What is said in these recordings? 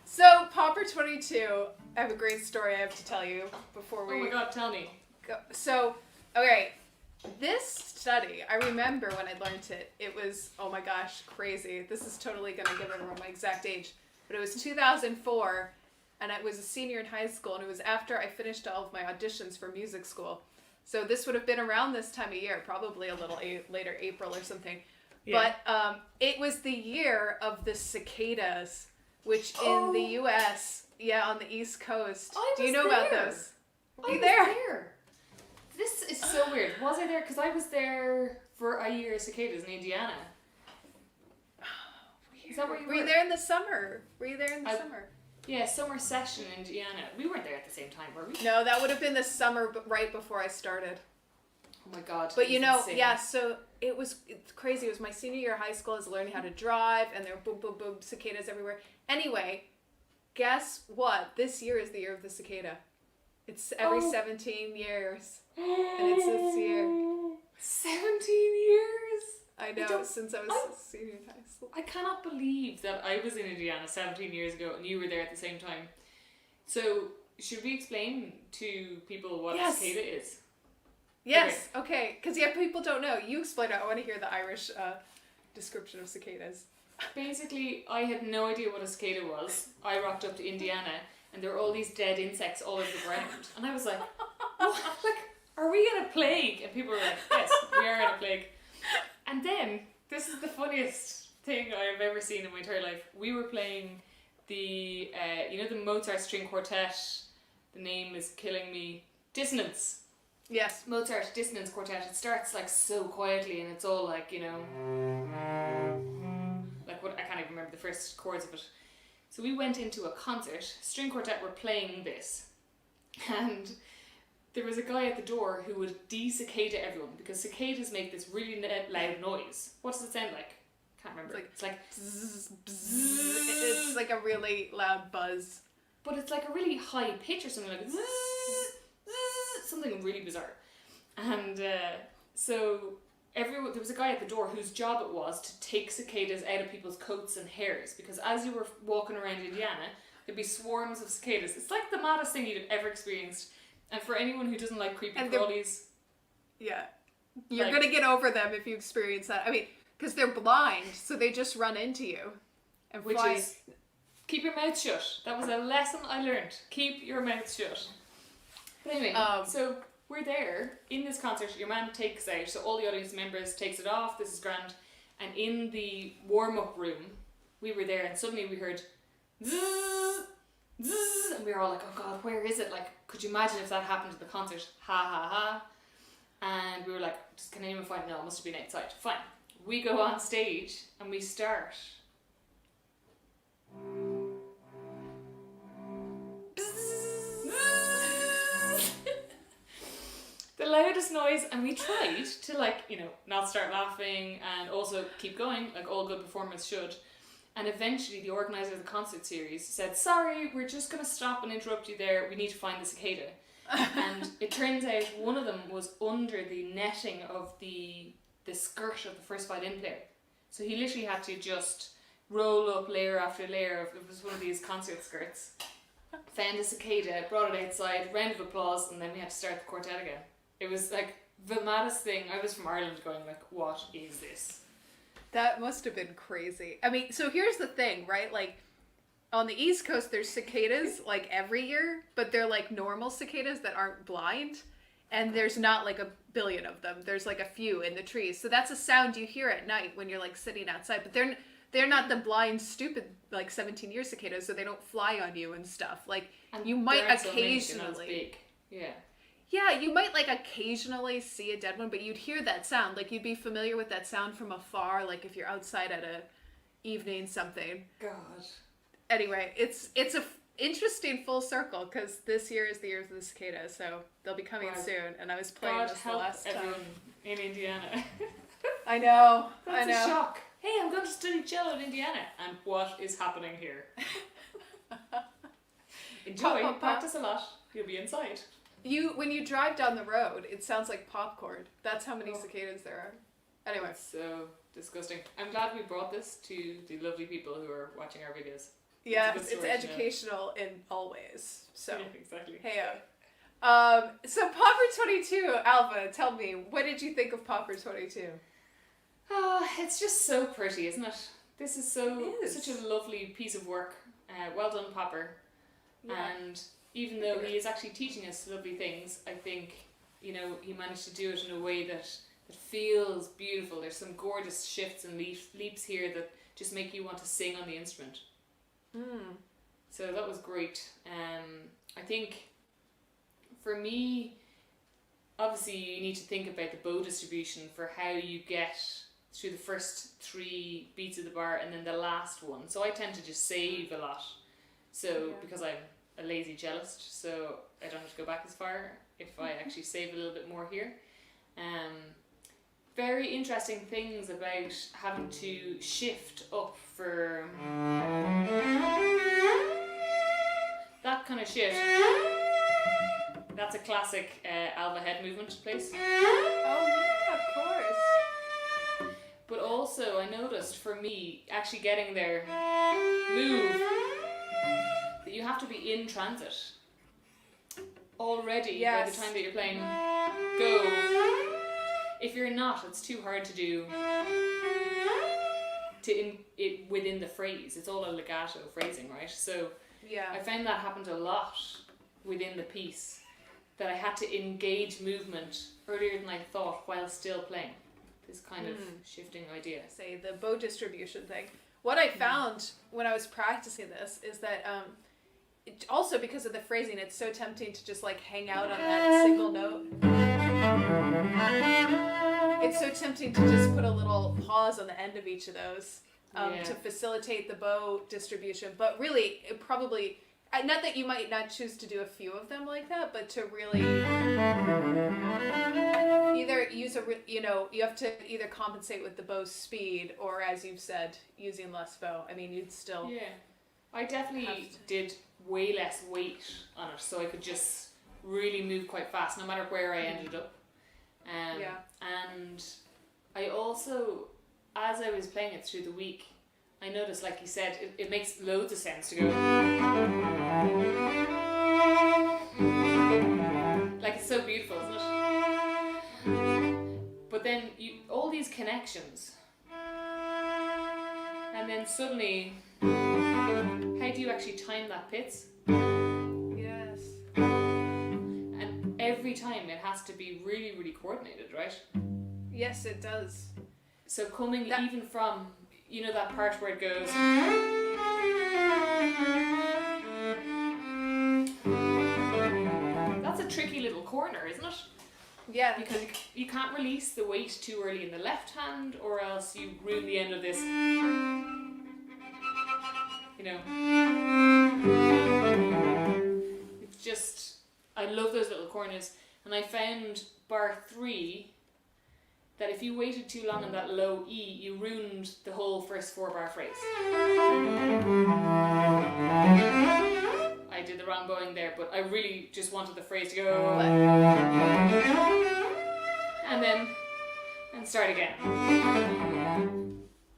So Popper 22, I have a great story I have to tell you before we... Oh my god, tell me. Go. So, okay, this study, I remember when I learned it, it was, oh my gosh, crazy. This is totally going to give everyone my exact age. But it was 2004, and I was a senior in high school, and it was after I finished all of my auditions for music school. So this would have been around this time of year, probably a little later, April or something. Yeah. But it was the year of the cicadas, which in the U.S., on the East Coast. Do you know about those? Were you there? This is so weird. Was I there? Because I was there for a year of cicadas in Indiana. Is that where you were? Were you there in the summer? Summer? Yeah, summer session in Indiana. We weren't there at the same time, were we? No, that would have been the summer right before I started. Oh my god. But you know, so it's crazy. It was my senior year of high school. I was learning how to drive, and there were boom, boom, boom, cicadas everywhere. Anyway, guess what? This year is the year of the cicada. It's every 17 years. And it's this year. 17 years? I know, since I was a senior in high school. I cannot believe that I was in Indiana 17 years ago and you were there at the same time. So, should we explain to people what a cicada is? Yes, okay. Because people don't know. You explain it. I want to hear the Irish description of cicadas. Basically, I had no idea what a cicada was. I rocked up to Indiana and there were all these dead insects all over the ground. And I was like, what? Like, are we in a plague? And people were like, yes, we are in a plague. And then, this is the funniest thing I have ever seen in my entire life. We were playing the, the Mozart string quartet. The name is killing me. Dissonance. Yes. Mozart Dissonance Quartet. It starts like so quietly and it's all like, like what, I can't even remember the first chords of it. So we went into a concert, string quartet were playing this, and there was a guy at the door who would de-cicada everyone because cicadas make this really loud noise. What does it sound like? Can't remember. It's like bzz, bzz. It's like a really loud buzz. But it's like a really high pitch or something like zzz, zzz, something really bizarre. And so there was a guy at the door whose job it was to take cicadas out of people's coats and hairs because as you were walking around Indiana, there'd be swarms of cicadas. It's like the maddest thing you'd have ever experienced. And for anyone who doesn't like creepy crawlies... Yeah. You're going to get over them if you experience that. I mean, because they're blind, so they just run into you. And which is... Keep your mouth shut. That was a lesson I learned. Keep your mouth shut. But anyway, so we're there in this concert. Your man takes out, so all the audience members takes it off. This is grand. And in the warm-up room, we were there, and suddenly we heard zzz, zzz, and we were all like, oh god, where is it? Like, could you imagine if that happened at the concert? Ha ha ha. And we were like, can anyone find it? No, it must have been outside. Fine. We go on stage and we start. The loudest noise, and we tried to not start laughing and also keep going like all good performers should. And eventually the organizer of the concert series said, sorry, we're just going to stop and interrupt you there. We need to find the cicada. And it turns out one of them was under the netting of the skirt of the first violin player. So he literally had to just roll up layer after layer. It was one of these concert skirts. Found a cicada, brought it outside, round of applause, and then we had to start the quartet again. It was like the maddest thing. I was from Ireland going like, what is this? That must have been crazy. I mean, so here's the thing, right? Like, on the East Coast, there's cicadas like every year, but they're like normal cicadas that aren't blind. And there's not like a billion of them. There's like a few in the trees. So that's a sound you hear at night when you're like sitting outside. But they're not the blind, stupid, like 17-year cicadas, so they don't fly on you and stuff. Like, and you might occasionally... Yeah. Yeah, you might like occasionally see a dead one, but you'd hear that sound. Like, you'd be familiar with that sound from afar, like if you're outside at a evening something. God. Anyway, it's a interesting full circle, because this year is the year of the cicada, so they'll be coming soon, and I was playing this the last time. Everyone in Indiana. I know. That's a shock. Hey, I'm going to study cello in Indiana, and what is happening here? Enjoy, practice a lot, you'll be inside. When you drive down the road, it sounds like popcorn. That's how many cicadas there are. Anyway. That's so disgusting. I'm glad we brought this to the lovely people who are watching our videos. Yeah, It's a good it's story to know. educational in all ways. So, Yeah, exactly. hey-o. So Popper 22, Ailbhe, tell me, what did you think of Popper 22? Oh, it's just so pretty, isn't it? This is It is. such a lovely piece of work. Well done, Popper. Yeah. And even though he is actually teaching us lovely things, I think, you know, he managed to do it in a way that feels beautiful. There's some gorgeous shifts and leaps here that just make you want to sing on the instrument. So that was great. I think for me, obviously you need to think about the bow distribution for how you get through the first 3 beats of the bar and then the last one. So I tend to just save a lot. So because I'm a lazy cellist, so I don't have to go back as far if I actually save a little bit more here. Very interesting things about having to shift up for that kind of shift. That's a classic Ailbhe head movement place. Oh yeah, of course. But also I noticed for me, actually getting there, move, that you have to be in transit already by the time that you're playing go. If you're not, it's too hard to do it within the phrase. It's all a legato phrasing, right? So I found that happened a lot within the piece, that I had to engage movement earlier than I thought while still playing. This kind of shifting idea. Say the bow distribution thing. What I found when I was practicing this is that it, also because of the phrasing, it's so tempting to just like hang out on that single note. It's so tempting to just put a little pause on the end of each of those to facilitate the bow distribution. But really, it probably, not that you might not choose to do a few of them like that, but to really either use you have to either compensate with the bow's speed or, as you've said, using less bow. I mean, you'd still... Yeah. I definitely did way less weight on it, so I could just really move quite fast, no matter where I ended up. And I also, as I was playing it through the week, I noticed, like you said, it makes loads of sense to go. Like, it's so beautiful, isn't it? But then all these connections, and then suddenly, how do you actually time that pitch? Yes. And every time it has to be really, really coordinated, right? Yes, it does. So coming even from, you know, that part where it goes... That's a tricky little corner, isn't it? Yeah. Because you can't release the weight too early in the left hand, or else you ruin the end of this. You know. It's just... I love those little corners. And I found bar 3... that if you waited too long on that low E, you ruined the whole first 4-bar phrase. I did the wrong bowing there, but I really just wanted the phrase to go... and start again.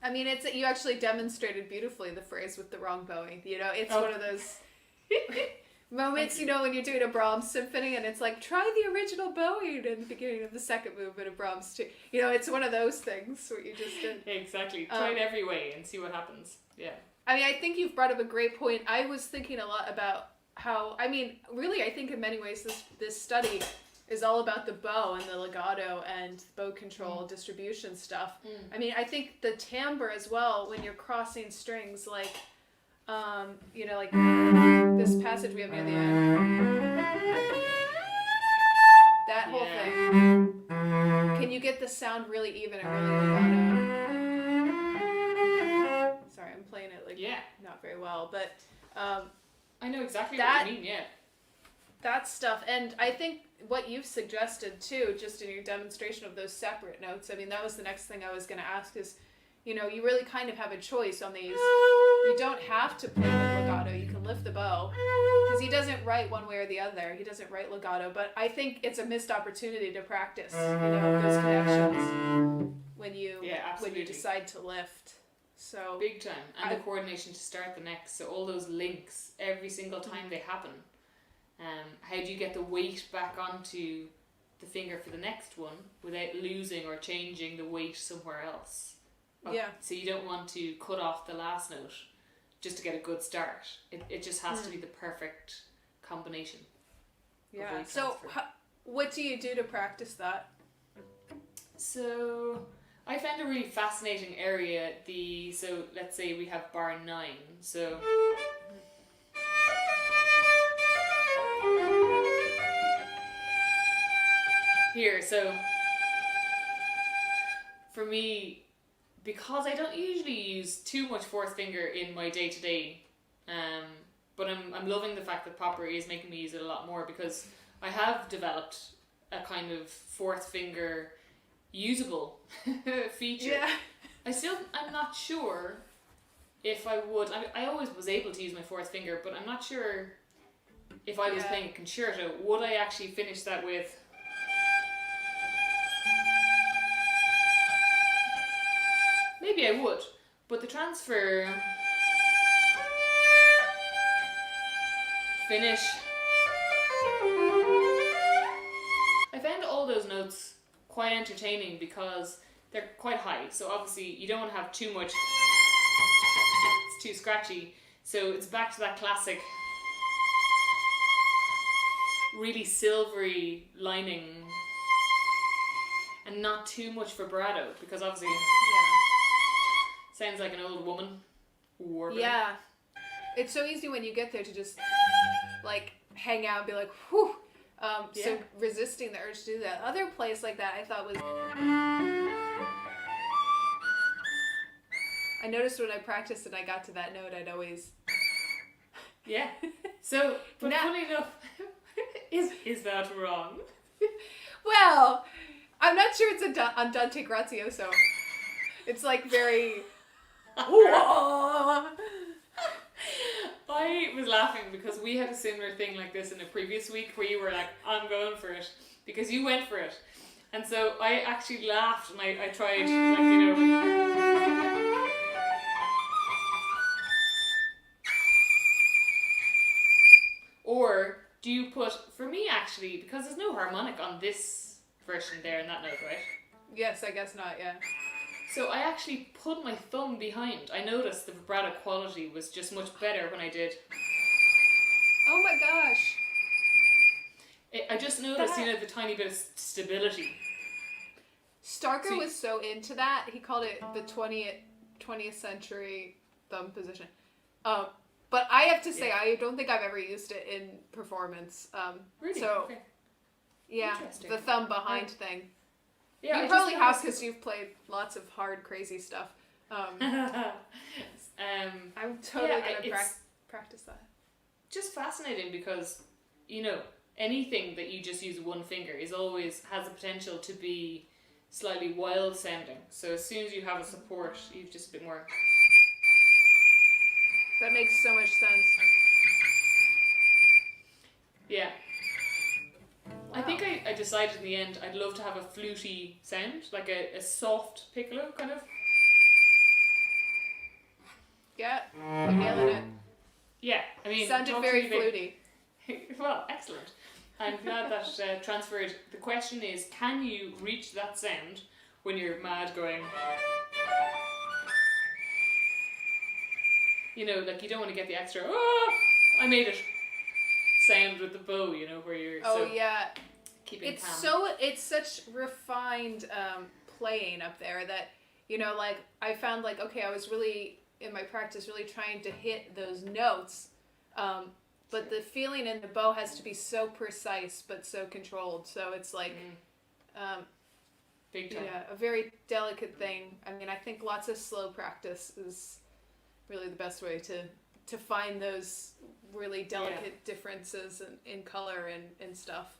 I mean, you actually demonstrated beautifully the phrase with the wrong bowing. You know, it's one of those... moments, you know, when you're doing a Brahms symphony and it's like, try the original bowing in the beginning of the second movement of Brahms too. You know, it's one of those things where you just did. Exactly. Try it every way and see what happens. Yeah. I mean, I think you've brought up a great point. I was thinking a lot about how, I mean, really, I think in many ways this study is all about the bow and the legato and bow control distribution stuff. I mean, I think the timbre as well, when you're crossing strings, like, you know, like this passage we have near the end. That whole thing. Can you get the sound really even and really legato? Sorry, I'm playing it like not very well, but I know exactly what you mean, that stuff. And I think what you've suggested too, just in your demonstration of those separate notes, I mean, that was the next thing I was going to ask is, you know, you really kind of have a choice on these. You don't have to play with legato. You can lift the bow. Because he doesn't write one way or the other. He doesn't write legato. But I think it's a missed opportunity to practice, you know, those connections when you decide to lift. So big time. And the coordination to start the next. So all those links every single time they happen. How do you get the weight back onto the finger for the next one without losing or changing the weight somewhere else? Yeah. So you don't want to cut off the last note just to get a good start. It just has to be the perfect combination. Yeah. So what do you do to practice that? So I found a really fascinating area. So let's say we have bar 9. So here, so for me, because I don't usually use too much fourth finger in my day to day, but I'm loving the fact that Popper is making me use it a lot more, because I have developed a kind of fourth finger usable feature. Yeah. I'm not sure if I would. I always was able to use my fourth finger, but I'm not sure if I was playing a concerto, would I actually finish that with. Maybe I would, but the transfer, finish. I found all those notes quite entertaining because they're quite high, so obviously you don't want to have too much, it's too scratchy, so it's back to that classic really silvery lining and not too much vibrato, because obviously sounds like an old woman warping. Yeah. It's so easy when you get there to just like hang out and be like, whew. So resisting the urge to do that. Other place like that I thought was, I noticed when I practiced and I got to that note, I'd always So, but funny enough, is that wrong? Well, I'm not sure it's Andante Grazioso. It's like very whoa. I was laughing because we had a similar thing like this in a previous week where you were like, I'm going for it, because you went for it. And so I actually laughed and I tried, like, you know. Or do you put, for me actually, because there's no harmonic on this version there in that note, right? Yes, I guess not, yeah. So I actually put my thumb behind. I noticed the vibrato quality was just much better when I did. Oh my gosh. I just noticed, you know, the tiny bit of stability. Starker was so into that. He called it the 20th century thumb position. But I have to say, I don't think I've ever used it in performance. Really? So, okay. Yeah, the thumb behind thing. Yeah, you probably have because you've played lots of hard, crazy stuff. I'm totally going to practice that. Just fascinating because, you know, anything that you just use one finger is always has the potential to be slightly wild sounding. So as soon as you have a support, you've just a bit more. That makes so much sense. Yeah. Wow. I think I decided in the end I'd love to have a fluty sound, like a soft piccolo kind of. Yeah, you're nailing it. Yeah, I mean, sounded very fluty. Well, excellent. I'm glad that transferred. The question is, can you reach that sound when you're mad going? You know, like you don't want to get the extra, I made it sound with the bow, you know, where you're keeping calm. It's such refined playing up there that, you know, like I found like, okay, I was really in my practice really trying to hit those notes, but the feeling in the bow has to be so precise but so controlled, so it's like big time. Yeah, a very delicate thing. I mean, I think lots of slow practice is really the best way to find those really delicate differences in color and stuff.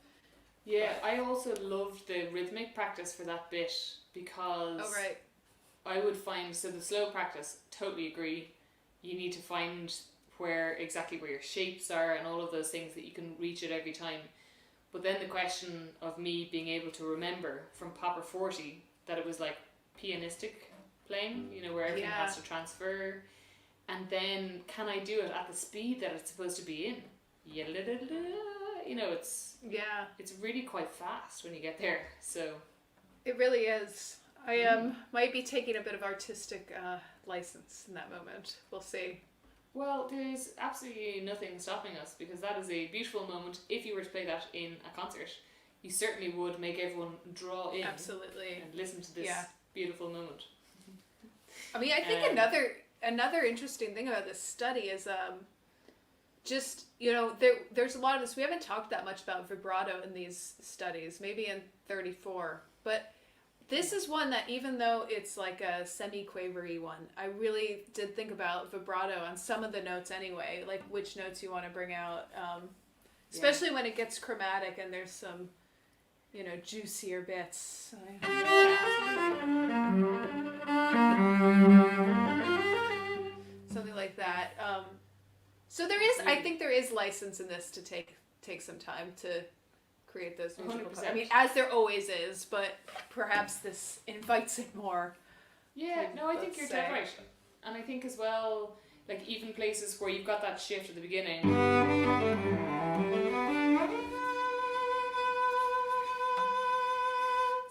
Yeah, I also loved the rhythmic practice for that bit because I would find, so the slow practice, totally agree, you need to find exactly where your shapes are and all of those things that you can reach it every time. But then the question of me being able to remember from Popper 40 that it was like pianistic playing, you know, where everything has to transfer. And then can I do it at the speed that it's supposed to be in? You know, it's really quite fast when you get there. So it really is. I might be taking a bit of artistic license in that moment. We'll see. Well, there's absolutely nothing stopping us, because that is a beautiful moment. If you were to play that in a concert, you certainly would make everyone draw in. Absolutely. And listen to this beautiful moment. I mean, I think another interesting thing about this study is just, you know, there's a lot of this. We haven't talked that much about vibrato in these studies, maybe in 34. But this is one that, even though it's like a semi-quavery one, I really did think about vibrato on some of the notes anyway, like which notes you want to bring out, especially when it gets chromatic and there's some, you know, juicier bits. Something like that. So there is, I think there is license in this to take some time to create those musical 100%. I mean, as there always is, but perhaps this invites it more. Yeah, no, I think you're dead right. And I think as well, like even places where you've got that shift at the beginning.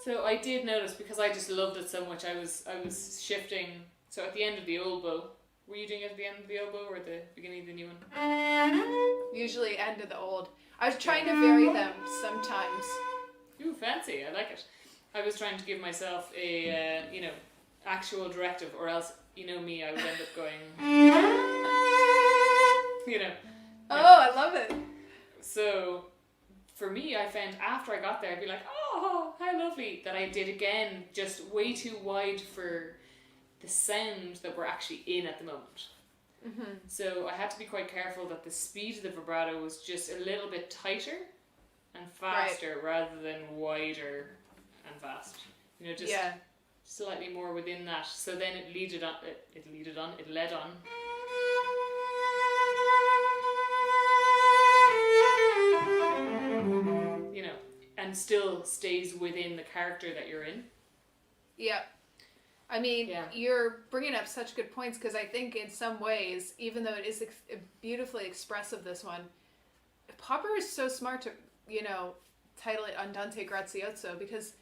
So I did notice, because I just loved it so much, I was shifting. So at the end of the Ailbhe, were you doing it at the end of the Ailbhe or the beginning of the new one? Usually end of the old. I was trying to vary them sometimes. Ooh, fancy! I like it. I was trying to give myself a actual directive, or else, you know me, I would end up going. You know. Oh, I love it. So, for me, I found after I got there, I'd be like, oh, how lovely, that I did again, just way too wide for the sound that we're actually in at the moment. Mm-hmm. So I had to be quite careful that the speed of the vibrato was just a little bit tighter and faster, rather than wider and fast. You know, just slightly more within that. So then it led on. You know, and still stays within the character that you're in. Yeah. I mean, you're bringing up such good points, because I think in some ways, even though it is beautifully expressive, this one, Popper is so smart to, you know, title it Andante Grazioso, because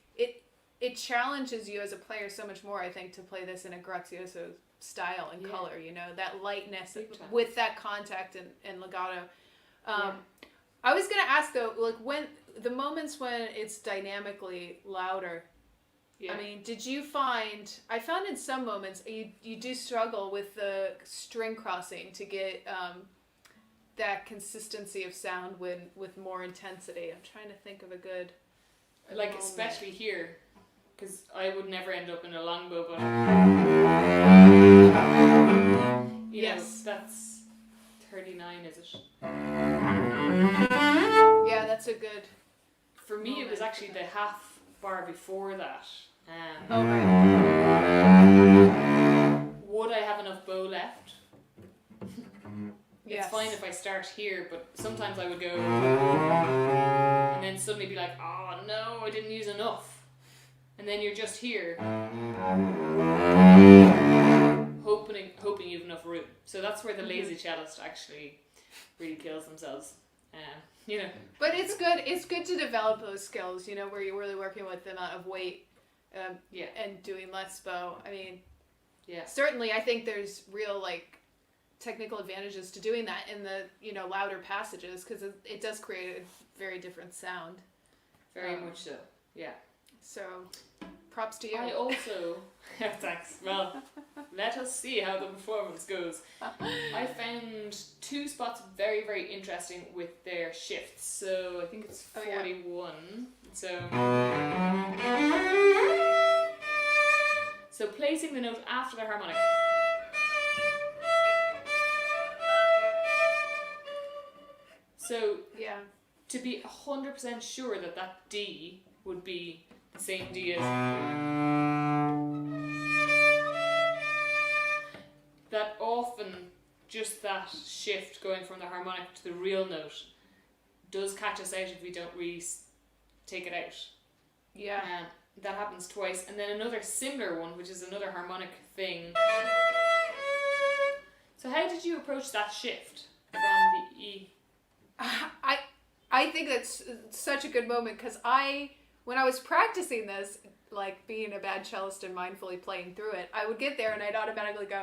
it challenges you as a player so much more, I think, to play this in a grazioso style and color, you know, that lightness with that contact and legato. I was going to ask, though, like, when the moments when it's dynamically louder, I mean, did you find, I found in some moments you do struggle with the string crossing to get that consistency of sound with more intensity. I'm trying to think of a good like moment. Especially here, because I would never end up in a longbow, but you know, that's 39, is it? Yeah, that's a good. For me, it was actually the half bar before that. Would I have enough bow left? It's fine if I start here, but sometimes I would go and then suddenly be like, oh no, I didn't use enough. And then you're just here hoping you've enough room. So that's where the lazy cellist actually really kills themselves. You know. But it's good to develop those skills, you know, where you're really working with the amount of weight and doing less bow. I mean, certainly I think there's real, like, technical advantages to doing that in the, you know, louder passages, because it does create a very different sound. Very much so, yeah. So, props to you. I also, thanks. Well, let us see how the performance goes. I found two spots very, very interesting with their shifts. So I think it's 41. So placing the note after the harmonic. So to be 100% sure that that D would be the same D as that, often just that shift going from the harmonic to the real note does catch us out if we don't really take it out. That happens twice. And then another similar one, which is another harmonic thing. So how did you approach that shift from the E? I think that's such a good moment because when I was practicing this, like being a bad cellist and mindfully playing through it, I would get there and I'd automatically go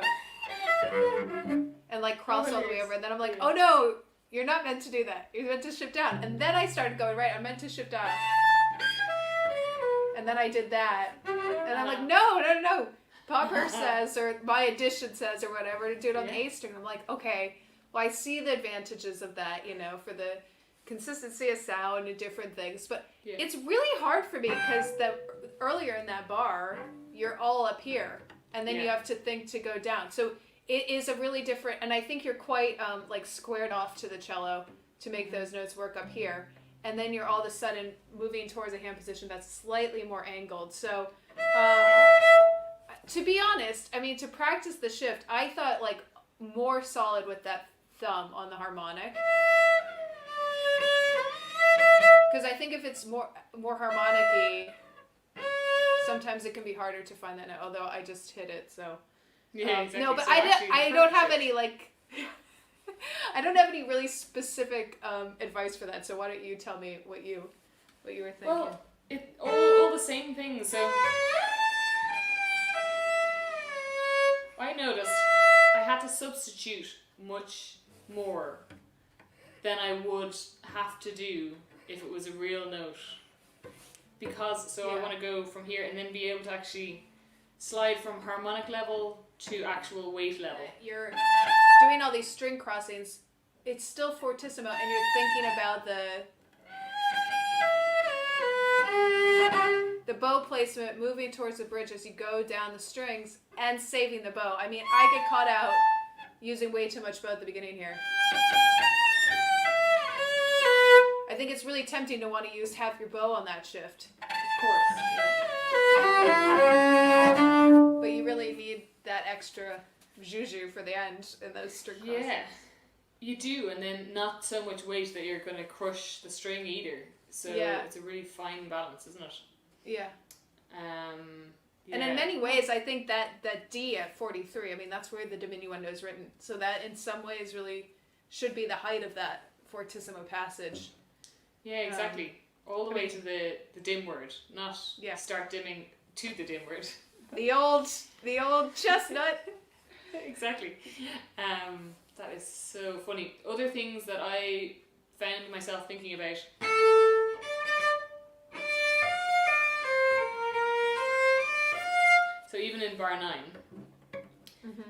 and like cross all the way over, and then I'm like, oh no, you're not meant to do that. You're meant to shift down. And then I started going, right, I'm meant to shift down. And then I did that. And I'm like, no. Popper says, or my addition says, or whatever, to do it on the A string. I'm like, okay, well, I see the advantages of that, for the consistency of sound and different things. But it's really hard for me because earlier in that bar, you're all up here. And then you have to think to go down. So it is a really different, and I think you're quite like squared off to the cello to make those notes work up here. And then you're all of a sudden moving towards a hand position that's slightly more angled. So to be honest, I mean, to practice the shift, I thought like more solid with that thumb on the harmonic. Because I think if it's more harmonic-y, sometimes it can be harder to find that note, although I just hit it, so. Yeah, exactly. No, but so I don't have any, like, I don't have any really specific advice for that, so why don't you tell me what you were thinking? Well, all the same things, so. I noticed I had to substitute much more than I would have to do if it was a real note. Because, I want to go from here and then be able to actually slide from harmonic level to actual weight level. You're doing all these string crossings, it's still fortissimo, and you're thinking about the bow placement, moving towards the bridge as you go down the strings, and saving the bow. I mean, I get caught out using way too much bow at the beginning here. I think it's really tempting to want to use half your bow on that shift. Of course. But you really need that extra juju for the end in those string crossings. Yeah, you do, and then not so much weight that you're going to crush the string either. So it's a really fine balance, isn't it? Yeah. And in many ways, I think that D at 43, I mean, that's where the diminuendo is written. So that in some ways really should be the height of that fortissimo passage. Yeah, exactly. All the way to the dim word, not start dimming to the dim word. The old chestnut. Exactly. That is so funny. Other things that I found myself thinking about. So even in bar 9,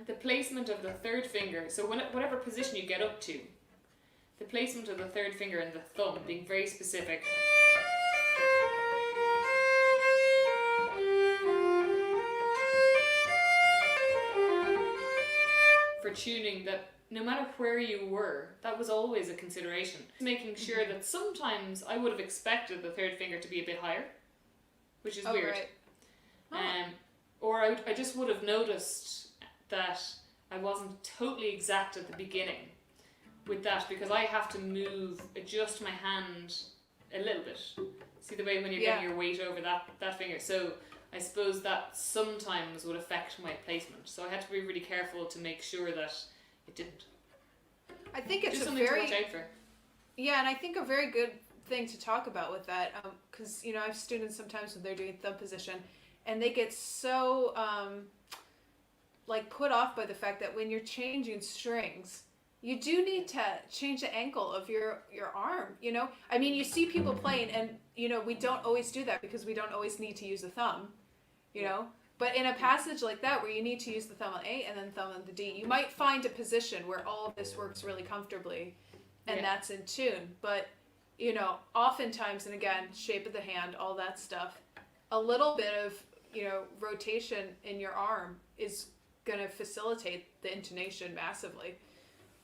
the placement of the third finger, so whatever position you get up to, the placement of the third finger and the thumb being very specific. For tuning, that no matter where you were, that was always a consideration. Making sure that sometimes I would have expected the third finger to be a bit higher, which is weird. Right. Oh. Or I just would have noticed that I wasn't totally exact at the beginning with that, because I have to adjust my hand a little bit. See the way when you're getting your weight over that finger. So I suppose that sometimes would affect my placement. So I had to be really careful to make sure that it didn't. I think it's just a something very to watch out for. Yeah, and I think a very good thing to talk about with that, because I have students sometimes when they're doing thumb position, and they get so like put off by the fact that when you're changing strings, you do need to change the angle of your arm, I mean, you see people playing, and we don't always do that because we don't always need to use the thumb, but in a passage like that where you need to use the thumb on A and then thumb on the D, you might find a position where all of this works really comfortably and that's in tune. But oftentimes, and again, shape of the hand, all that stuff, a little bit of rotation in your arm is going to facilitate the intonation massively.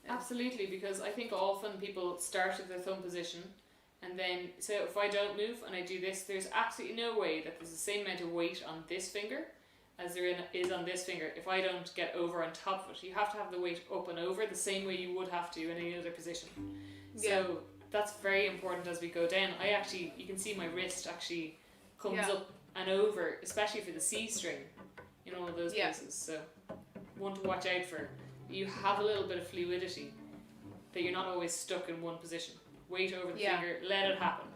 Absolutely, because I think often people start at their thumb position, and then, so if I don't move and I do this, there's absolutely no way that there's the same amount of weight on this finger as there is on this finger if I don't get over on top of it. You have to have the weight up and over the same way you would have to in any other position. So that's very important as we go down. You can see my wrist actually comes up and over, especially for the C string. in all of those Yeah. places. So one to watch out for. You have a little bit of fluidity, that you're not always stuck in one position. Weight over the finger, let it happen.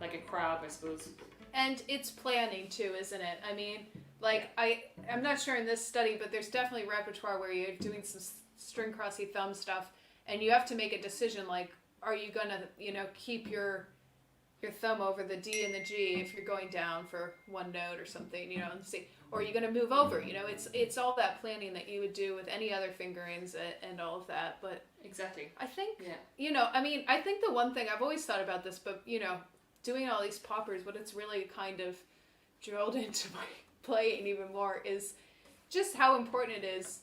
Like a crab, I suppose. And it's planning too, isn't it? I mean, like, I'm not sure in this study, but there's definitely repertoire where you're doing some string crossy thumb stuff, and you have to make a decision, like, are you gonna, keep your thumb over the D and the G if you're going down for one note or something, and see, or are you gonna move over? It's all that planning that you would do with any other fingerings and all of that. But exactly, I think, I think the one thing I've always thought about this, but doing all these poppers, what it's really kind of drilled into my playing even more is just how important it is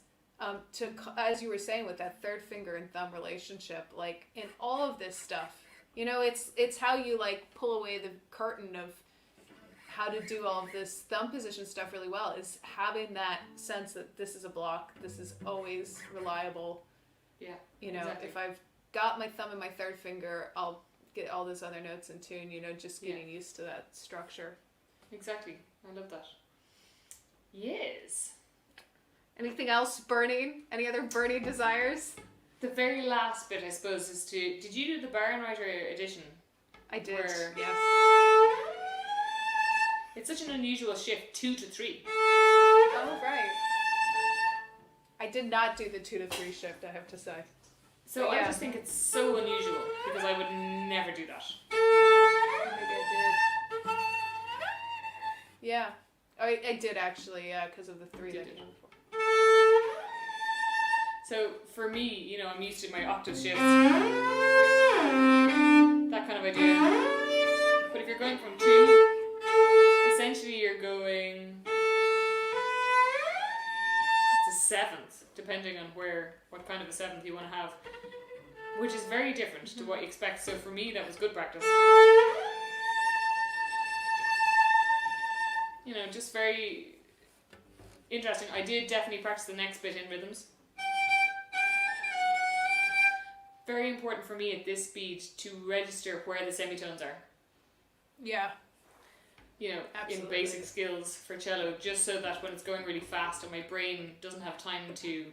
to, as you were saying, with that third finger and thumb relationship, like in all of this stuff, it's how you like pull away the curtain of how to do all of this thumb position stuff really well, is having that sense that this is a block, this is always reliable. Yeah. Exactly. If I've got my thumb and my third finger, I'll get all those other notes in tune, just getting used to that structure. Exactly. I love that. Yes. Anything else burning? Any other burning desires? The very last bit, I suppose, is to... Did you do the Barenreiter edition? I did, Where yes. It's such an unusual shift, 2 to 3. Oh, right. I did not do the 2 to 3 shift, I have to say. So I just think it's so unusual, because I would never do that. Maybe I did. Yeah. I did actually, because of the 3 that came before. So for me, I'm used to my octave shifts. That kind of idea. But if you're going from 2, essentially you're going... It's a 7th, depending on what kind of a 7th you want to have. Which is very different to what you expect. So for me, that was good practice. Just very interesting. I did definitely practice the next bit in rhythms. Very important for me at this speed to register where the semitones are. Yeah. In basic skills for cello, just so that when it's going really fast and my brain doesn't have time to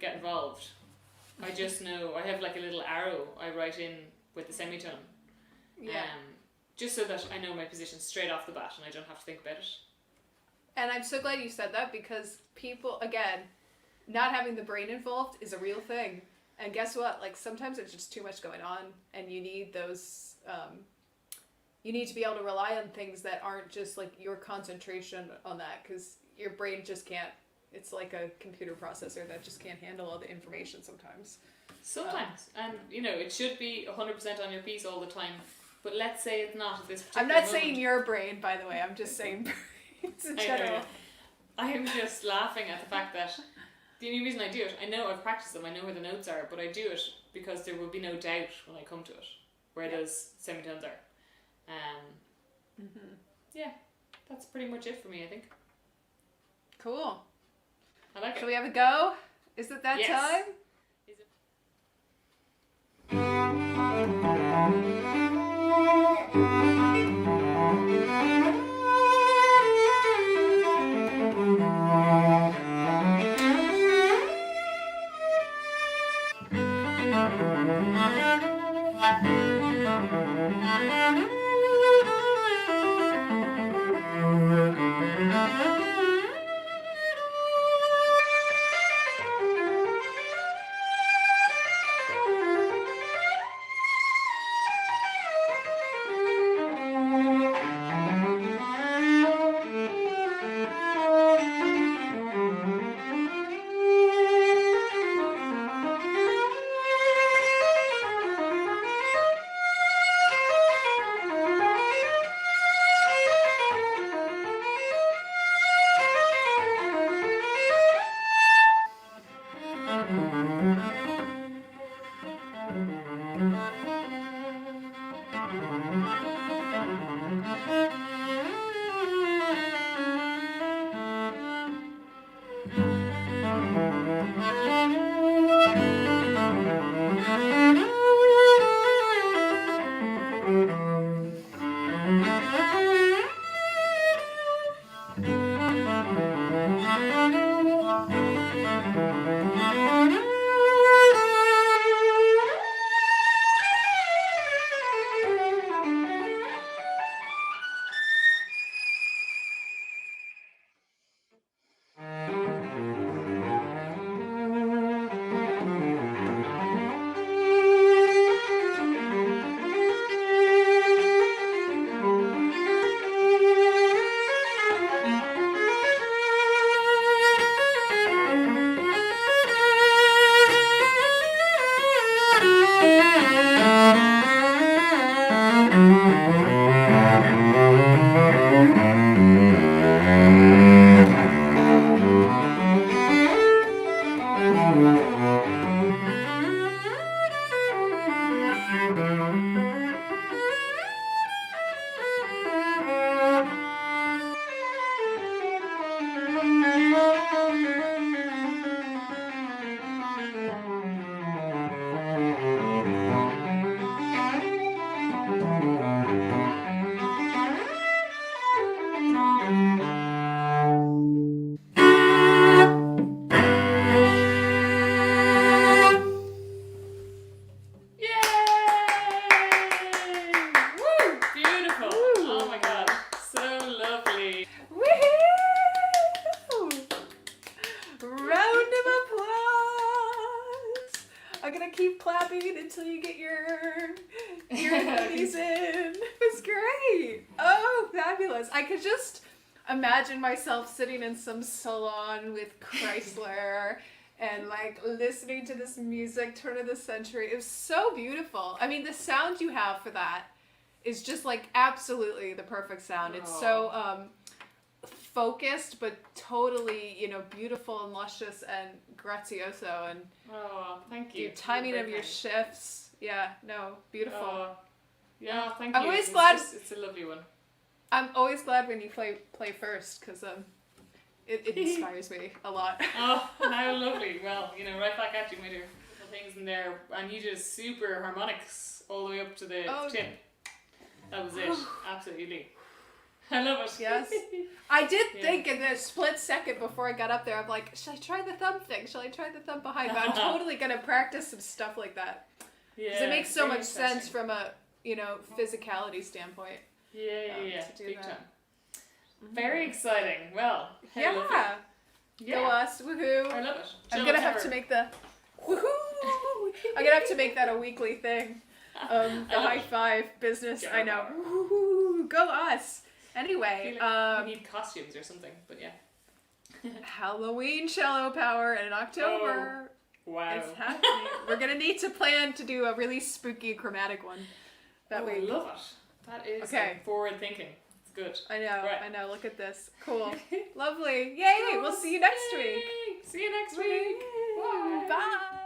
get involved, I just know, I have like a little arrow I write in with the semitone. Yeah. Just so that I know my position straight off the bat and I don't have to think about it. And I'm so glad you said that, because people, again, not having the brain involved is a real thing. And guess what? Like, sometimes there's just too much going on, and you need those, you need to be able to rely on things that aren't just like your concentration on that, because your brain just can't, it's like a computer processor that just can't handle all the information sometimes. Sometimes. And, it should be 100% on your piece all the time. But let's say it's not at this particular I'm not moment. saying your brain, by the way. I'm just saying brains in general. I am just laughing at the fact that the only reason I do it, I know I've practiced them, I know where the notes are, but I do it because there will be no doubt when I come to it where those semitones are. Yeah, that's pretty much it for me, I think. Cool. I like it. Shall we have a go? Is it that time? Is it? wait until you get your hoodies in. It was great. Oh, fabulous. I could just imagine myself sitting in some salon with Chrysler and like listening to this music, turn of the century. It was so beautiful. I mean, the sound you have for that is just like absolutely the perfect sound. It's so focused, but totally, you know, beautiful and luscious and grazioso. And thank you. the timing of your shifts. Yeah, no, beautiful. Yeah, thank you. I'm always glad. It's a lovely one. I'm always glad when you play first, because it inspires me a lot. Oh, how lovely. Well, you know, right back at you with your little things in there. And you did super harmonics all the way up to the tip. That was it. Absolutely. I love it. Yes. I did think in a split second before I got up there, I'm like, should I try the thumb thing? Should I try the thumb behind? But I'm totally going to practice some stuff like that. Because it makes so much sense from a, you know, physicality standpoint. Yeah. Big time. Very exciting. Well, yeah. Go us. Woohoo. I love it. I'm going to have to make the woohoo. I'm going to have to make that a weekly thing. The high five business. I know. Woohoo. Go us. Anyway, like we need costumes or something, but yeah. Halloween cello power in October. Oh, wow. It's happening. We're going to need to plan to do a really spooky chromatic one. That way. I love it. That is forward thinking. It's good. I know. Right. I know. Look at this. Cool. Lovely. Yay. We'll see you next week. See you next week. Bye. Bye.